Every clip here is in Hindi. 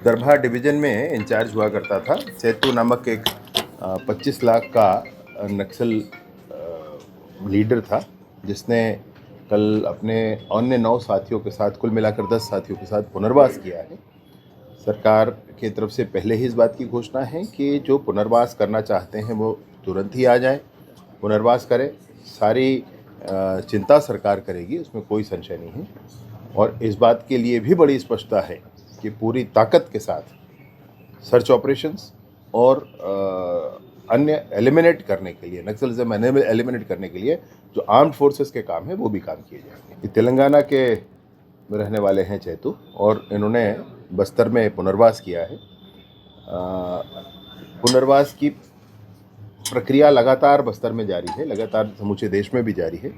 दरभा डिवीज़न में इंचार्ज हुआ करता था। चैतू नामक एक 25 लाख का नक्सल लीडर था, जिसने कल अपने अन्य 9 साथियों के साथ, कुल मिलाकर 10 साथियों के साथ पुनर्वास किया है। सरकार की तरफ से पहले ही इस बात की घोषणा है कि जो पुनर्वास करना चाहते हैं वो तुरंत ही आ जाएं, पुनर्वास करें। सारी चिंता सरकार करेगी, उसमें कोई संशय नहीं है। और इस बात के लिए भी बड़ी स्पष्टता है कि पूरी ताकत के साथ सर्च ऑपरेशंस और अन्य एलिमिनेट करने के लिए, नक्सलिज्म एलिमिनेट करने के लिए जो आर्म्ड फोर्सेस के काम है वो भी काम किए जाएंगे। ये तेलंगाना के रहने वाले हैं चैतू, और इन्होंने बस्तर में पुनर्वास किया है। पुनर्वास की प्रक्रिया लगातार बस्तर में जारी है, लगातार समूचे देश में भी जारी है।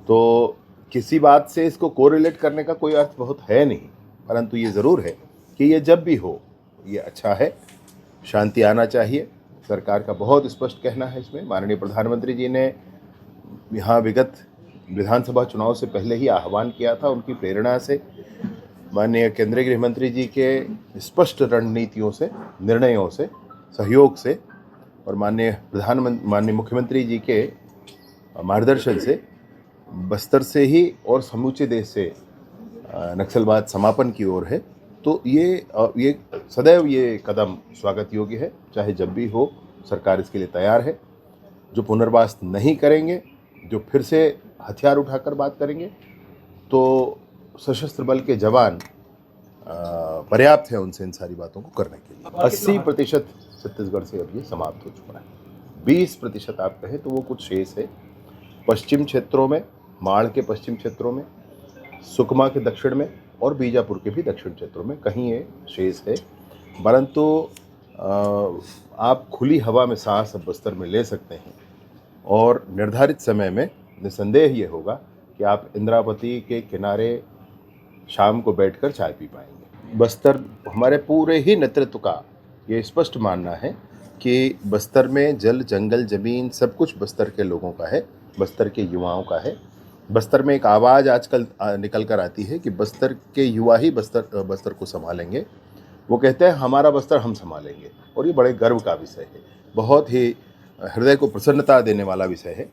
तो किसी बात से इसको कोरिलेट करने का कोई अर्थ बहुत है नहीं, परंतु ये ज़रूर है कि ये जब भी हो ये अच्छा है, शांति आना चाहिए। सरकार का बहुत स्पष्ट कहना है इसमें। माननीय प्रधानमंत्री जी ने यहाँ विगत विधानसभा चुनाव से पहले ही आह्वान किया था, उनकी प्रेरणा से, माननीय केंद्रीय गृह मंत्री जी के स्पष्ट रणनीतियों से, निर्णयों से, सहयोग से, और माननीय मुख्यमंत्री जी के मार्गदर्शन से बस्तर से ही और समूचे देश से नक्सलवाद समापन की ओर है। तो ये सदैव ये कदम स्वागत योग्य है, चाहे जब भी हो सरकार इसके लिए तैयार है। जो पुनर्वास नहीं करेंगे, जो फिर से हथियार उठाकर बात करेंगे, तो सशस्त्र बल के जवान पर्याप्त है उनसे इन सारी बातों को करने के लिए। 80% छत्तीसगढ़ से अब ये समाप्त हो चुका है। 20% आप कहें तो वो कुछ शेष है पश्चिम क्षेत्रों में, माड़ के पश्चिम क्षेत्रों में, सुकमा के दक्षिण में और बीजापुर के भी दक्षिण क्षेत्रों में कहीं ये शेष है। परंतु आप खुली हवा में सांस अब बस्तर में ले सकते हैं, और निर्धारित समय में निसंदेह ये होगा कि आप इंद्रावती के किनारे शाम को बैठकर चाय पी पाएंगे। बस्तर, हमारे पूरे ही नेतृत्व का ये स्पष्ट मानना है कि बस्तर में जल, जंगल, ज़मीन सब कुछ बस्तर के लोगों का है, बस्तर के युवाओं का है। बस्तर में एक आवाज़ आजकल निकल कर आती है कि बस्तर के युवा ही बस्तर को संभालेंगे। वो कहते हैं हमारा बस्तर हम संभालेंगे, और ये बड़े गर्व का विषय है, बहुत ही हृदय को प्रसन्नता देने वाला विषय है।